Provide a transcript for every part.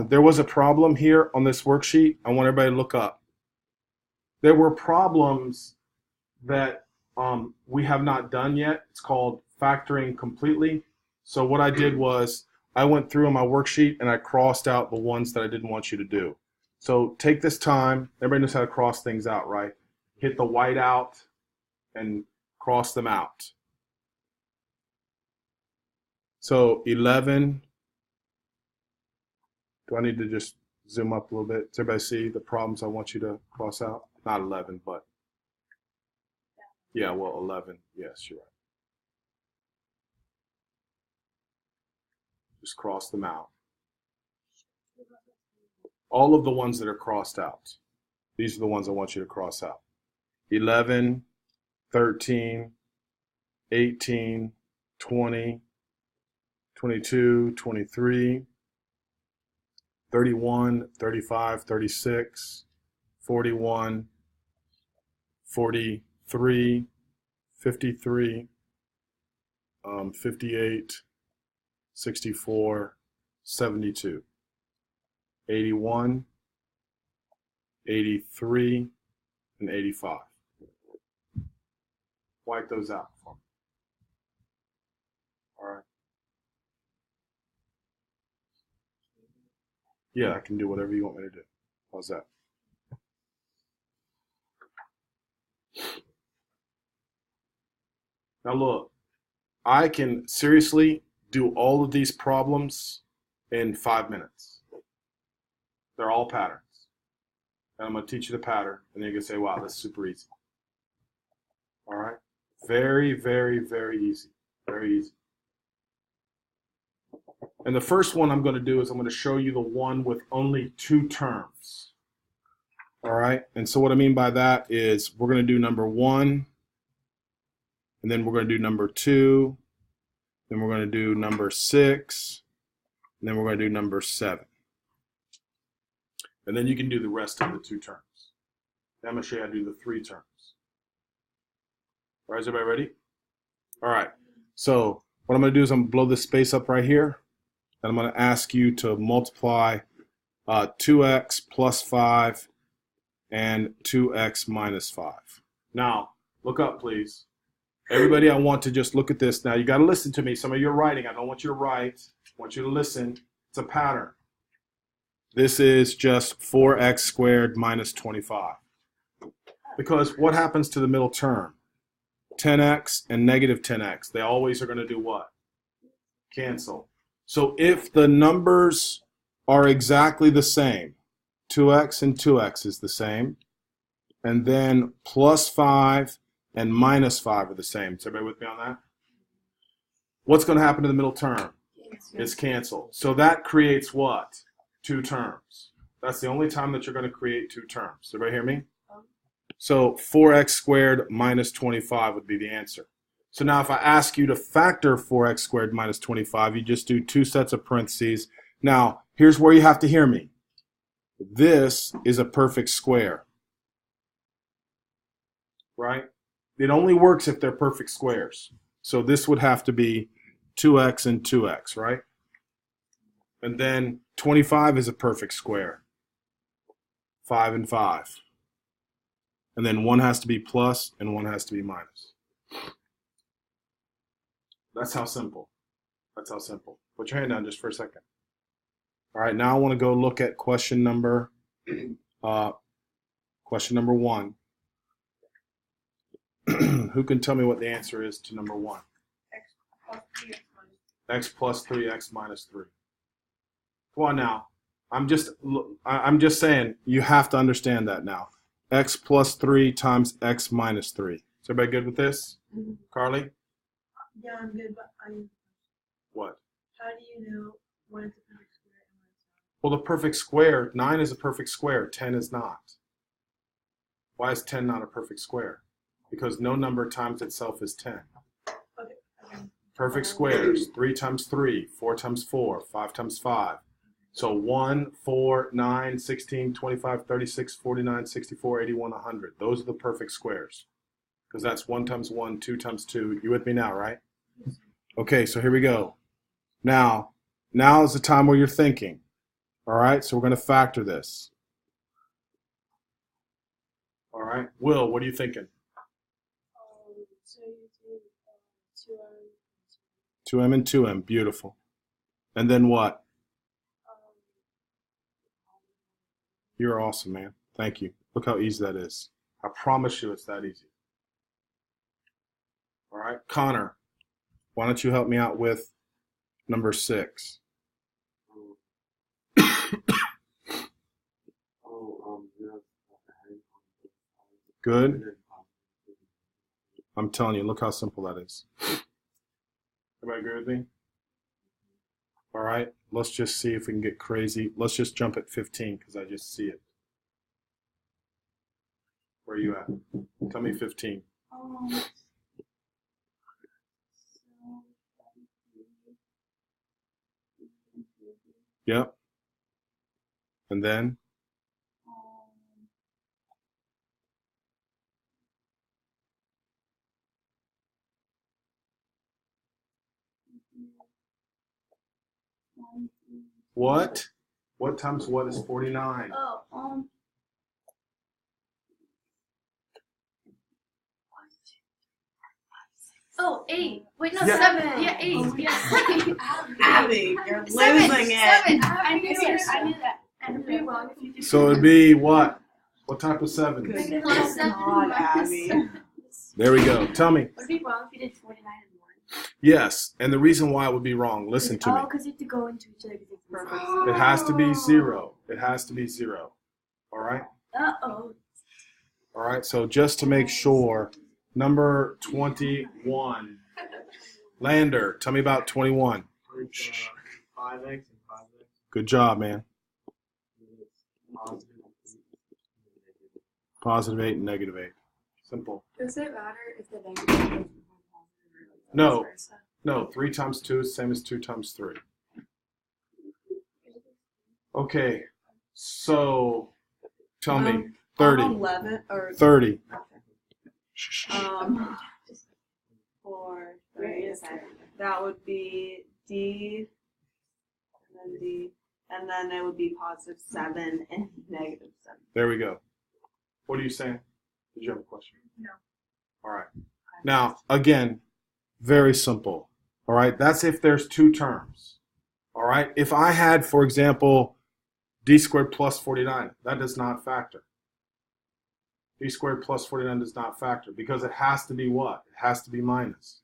there was a problem here on this worksheet. I want everybody to look up. There were problems that we have not done yet. It's called factoring completely. So what I did was I went through on my worksheet and I crossed out the ones that I didn't want you to do. So take this time. Everybody knows how to cross things out, right? Hit the white out and cross them out. So 11. Do I need to just zoom up a little bit? Does everybody see the problems I want you to cross out? Not 11, but yeah, well, 11. Yes, you're right. Just cross them out. All of the ones that are crossed out. These are the ones I want you to cross out. 11, 13, 18, 20, 22, 23, 31, 35, 36, 41, 43, 53, 58, 64, 72, 81, 83, and 85. Wipe those out for me. All right. Yeah, I can do whatever you want me to do. How's that? Now look, I can seriously do all of these problems in 5 minutes. They're all patterns. And I'm going to teach you the pattern, and then you can say, wow, this is super easy. All right? Very, very, very easy. Very easy. And the first one I'm going to do is I'm going to show you the one with only 2 terms. All right? And so what I mean by that is we're going to do number 1, and then we're going to do number 2, then we're going to do number 6, and then we're going to do number 7. And then you can do the rest of the 2 terms. Then I'm going to show you how to do the 3 terms. All right, is everybody ready? All right. So what I'm going to do is I'm going to blow this space up right here. And I'm going to ask you to multiply 2x plus 5 and 2x minus 5. Now, look up, please. Everybody, I want to just look at this. Now, you got to listen to me. Some of you are writing. I don't want you to write. I want you to listen. It's a pattern. This is just 4x squared minus 25. Because what happens to the middle term? 10x and negative 10x. They always are going to do what? Cancel. So if the numbers are exactly the same, 2x and 2x is the same, and then plus 5 and minus 5 are the same. Is everybody with me on that? What's going to happen to the middle term? It's canceled. So that creates what? 2 terms. That's the only time that you're going to create 2 terms. Does everybody hear me? So 4x squared minus 25 would be the answer. So now if I ask you to factor 4x squared minus 25, you just do 2 sets of parentheses. Now, here's where you have to hear me. This is a perfect square. Right? It only works if they're perfect squares. So this would have to be 2x and 2x, right? And then 25 is a perfect square. 5 and 5. And then 1 has to be plus and 1 has to be minus. That's how simple. That's how simple. Put your hand down just for a second. All right, now I want to go look at question number 1. Who can tell me what the answer is to number 1? X plus 3x minus 3. Come on now. I'm just saying you have to understand that now. X plus 3 times x minus 3. Is everybody good with this? Mm-hmm. Carly? Yeah, I'm good, but What? How do you know when it's a perfect square and when it's not? Well, the perfect square, 9 is a perfect square, 10 is not. Why is 10 not a perfect square? Because no number times itself is 10. Okay. Perfect squares, 3 times 3, 4 times 4, 5 times 5. So 1, 4, 9, 16, 25, 36, 49, 64, 81, 100. Those are the perfect squares. Because that's 1 times 1, 2 times 2. You with me now, right? Okay, so here we go. Now is the time where you're thinking. All right, so we're going to factor this. All right, Will, what are you thinking? So you do 2m and 2m, beautiful. And then what? You're awesome, man. Thank you. Look how easy that is. I promise you it's that easy. All right, Connor, why don't you help me out with number 6? Good. I'm telling you, look how simple that is. Everybody agree with me? All right, let's just see if we can get crazy. Let's just jump at 15 because I just see it. Where are you at? Tell me 15. Yep. And then? What? What times what is 49? Oh, 8. Wait, no, Yeah. 7. Yeah, 8. Abby, you're losing 7. it. 7. I knew that. And it'd be wrong if you did. So it'd be what? What type of 7? Good Plus 7 God, minus Abby. 7. There we go. Tell me. Would it be wrong if you did 49 and 1? Yes, and the reason why it would be wrong, listen to me. Oh, because you have to go into each other. Perfect. It has to be 0. It has to be 0. All right? Uh-oh. All right, so just to make sure, number 21. Lander, tell me about 21. 5x and 5x. Good job, man. Positive 8 and negative 8. Simple. Does it matter if the negative is more positive or No. vice versa? No, 3 times 2 is the same as 2 times 3. Okay, so tell me, 30. 11 or 30. um 4, 3. That would be D, and then D, and then it would be positive 7 and negative 7. There we go. What are you saying? Did you have a question? No. All right. Now, again, very simple. All right, that's if there's 2 terms. All right, if I had, for example, d squared plus 49, that does not factor. D squared plus 49 does not factor because it has to be what? It has to be minus.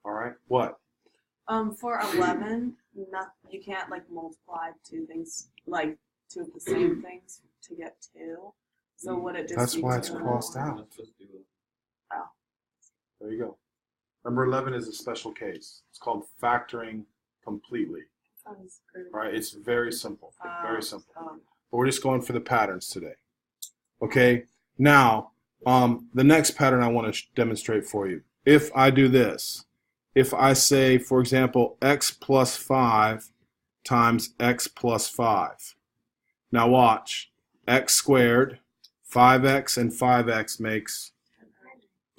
All right, what? For 11, you can't like multiply 2 things, like 2 of the same things to get 2. So would it just That's be why it's 2? crossed out. Oh. There you go. Number 11 is a special case. It's called factoring completely. Sounds good. All right, it's very simple. Very simple. Um, But we're just going for the patterns today. Okay, now the next pattern I want to demonstrate for you. If I do this, if I say, for example, x plus 5 times x plus 5. Now watch, x squared, 5x and 5x makes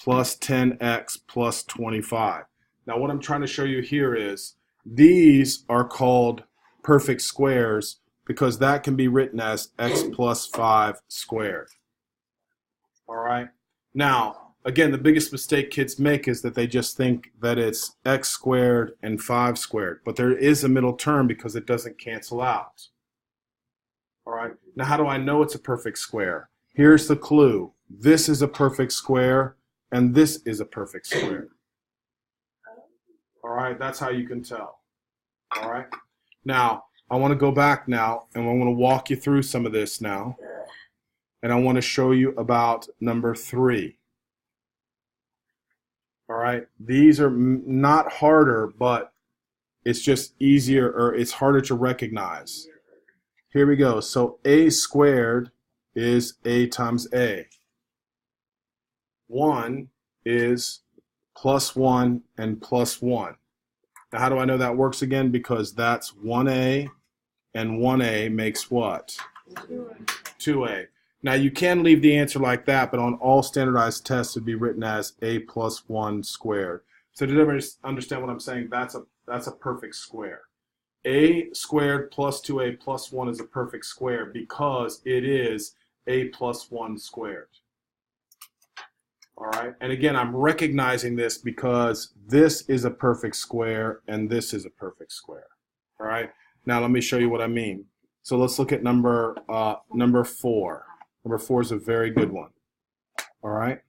plus 10x plus 25. Now what I'm trying to show you here is these are called perfect squares because that can be written as x plus 5 squared. All right. Now, again, the biggest mistake kids make is that they just think that it's x squared and 5 squared. But there is a middle term because it doesn't cancel out. All right. Now, how do I know it's a perfect square? Here's the clue. This is a perfect square, and this is a perfect square. All right. That's how you can tell. All right. Now, I want to go back now, and I want to walk you through some of this now. And I want to show you about number 3. All right. These are not harder, but it's just easier, or it's harder to recognize. Here we go. So a squared is a times a. 1 is plus 1 and plus 1. Now, how do I know that works again? Because that's 1a, and 1a makes what? 2a. Now, you can leave the answer like that, but on all standardized tests, it would be written as a plus 1 squared. So did everybody understand what I'm saying? That's a perfect square. a squared plus 2a plus 1 is a perfect square because it is a plus 1 squared. All right, and again, I'm recognizing this because this is a perfect square and this is a perfect square. All right, now let me show you what I mean. So let's look at number 4. Number 4 is a very good one. All right.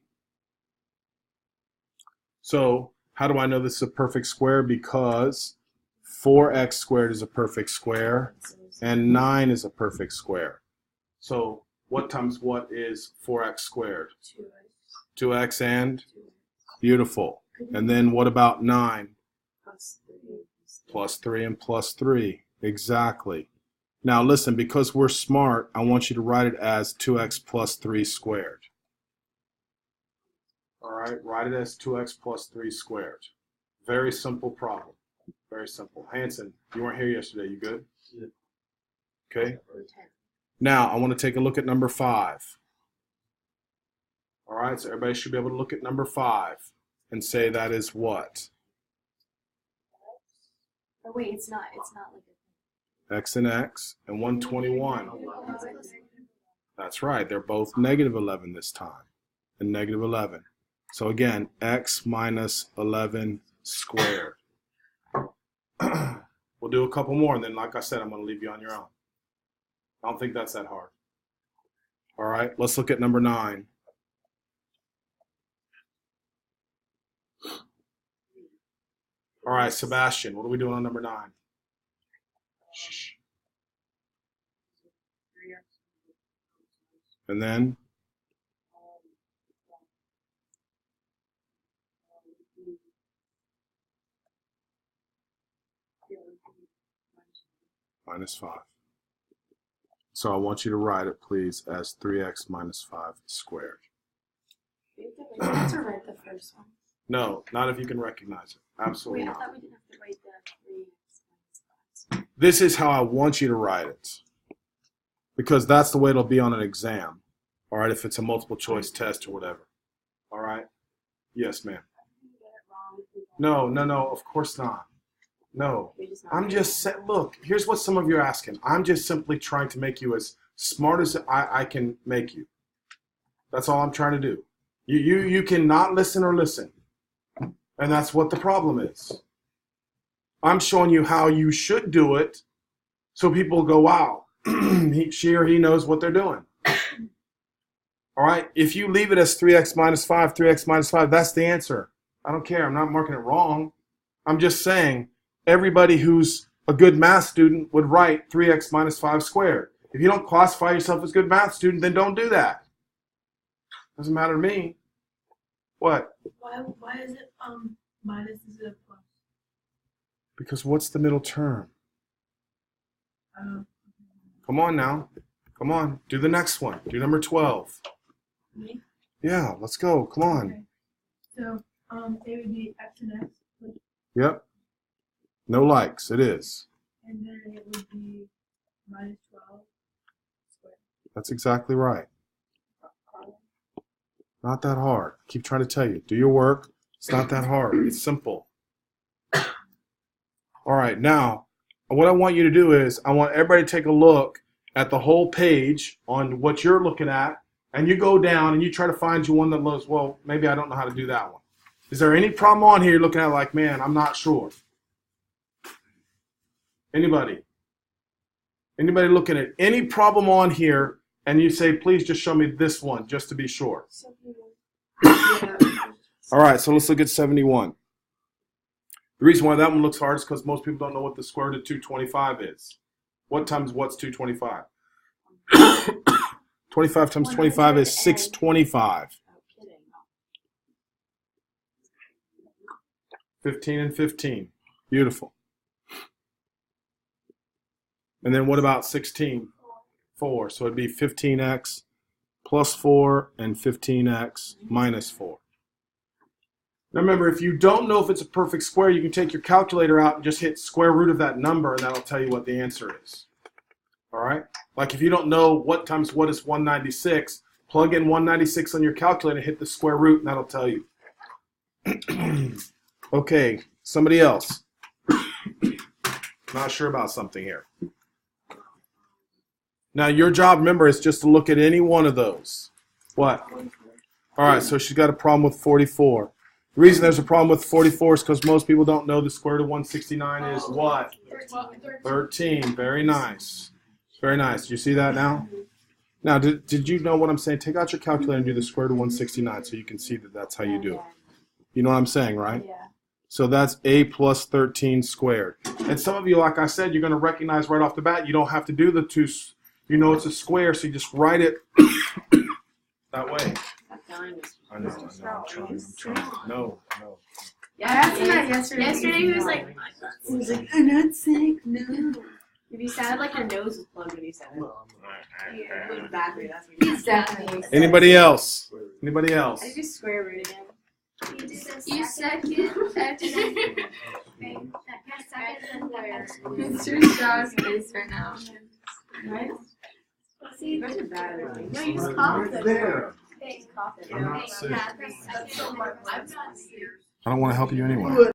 So how do I know this is a perfect square? Because 4x squared is a perfect square and 9 is a perfect square. So what times what is 4x squared? 2x and? Beautiful. And then what about 9? Plus 3 and plus 3. Exactly. Now listen, because we're smart, I want you to write it as 2x plus 3 squared. All right, write it as 2x plus 3 squared. Very simple problem. Very simple. Hanson, you weren't here yesterday. You good? Yeah. Okay. Now I want to take a look at number 5. All right, so everybody should be able to look at number 5 and say that is what? Oh wait, it's not like X and X and 121. That's right. They're both negative 11 this time and negative 11. So again, x minus 11 squared. We'll do a couple more, and then, like I said, I'm going to leave you on your own. I don't think that's that hard. All right, let's look at number 9. All right, Sebastian, what are we doing on number 9? Shh. And then? Minus 5. So I want you to write it, please, as 3x minus 5 squared. we have to write the first one. No, not if you can recognize it. Absolutely Wait, I not. thought we didn't have to write the 3x minus 5. This is how I want you to write it, because that's the way it'll be on an exam. All right, if it's a multiple choice test or whatever. All right? Yes, ma'am. No, of course not. No, I'm just saying, look, here's what some of you are asking. I'm just simply trying to make you as smart as I can make you. That's all I'm trying to do. You cannot listen or listen. And that's what the problem is. I'm showing you how you should do it so people go, wow, she or he knows what they're doing. All right, if you leave it as 3x minus 5, 3x minus 5, that's the answer. I don't care. I'm not marking it wrong. I'm just saying, everybody who's a good math student would write 3x minus 5 squared. If you don't classify yourself as a good math student, then don't do that. Doesn't matter to me. What? Why is it minus instead of plus? Because what's the middle term? Come on now. Come on. Do the next one. Do number 12. Me? Yeah, let's go. Come on. Okay. So it would be x and x. Yep. No likes. It is. And then it would be minus 12 squared. That's exactly right. Not that hard. Keep trying to tell you. Do your work. It's not that hard. It's simple. All right. Now, what I want you to do is I want everybody to take a look at the whole page on what you're looking at, and you go down and you try to find you one that looks, well, maybe I don't know how to do that one. Is there any problem on here you're looking at like, man, I'm not sure? Anybody? Anybody looking at any problem on here and you say, please just show me this one just to be sure? All right, so let's look at 71. The reason why that one looks hard is because most people don't know what the square root of 225 is. What times what's 225? 25 times 25 is 625. 15 and 15. Beautiful. And then what about 16? 4. So it'd be 15x plus 4 and 15x minus 4. Now remember, if you don't know if it's a perfect square, you can take your calculator out and just hit square root of that number, and that'll tell you what the answer is. All right? Like if you don't know what times what is 196, plug in 196 on your calculator, hit the square root, and that'll tell you. Okay, somebody else. Not sure about something here. Now, your job, remember, is just to look at any one of those. What? All right, so she's got a problem with 44. The reason there's a problem with 44 is because most people don't know the square root of 169 is what? 13. Very nice. Very nice. You see that now? Now, did you know what I'm saying? Take out your calculator and do the square root of 169 so you can see that that's how you do it. You know what I'm saying, right? Yeah. So that's a plus 13 squared. And some of you, like I said, you're going to recognize right off the bat, you don't have to do the two. You know it's a square, so you just write it that way. I know, I'm trying. No. I asked him that yesterday. Yesterday he was like, I'm not sick, no. if you sounded like your nose was plugged when you said it. It was badly, that's what He's definitely. Anybody else? Anybody else? I do square root again. You second. It's your strong face right now. Right? See, Those are bad. no, you just coughed. There. Thanks. Cough it. I'm not sick. I'm not serious. I don't want to help you anyway.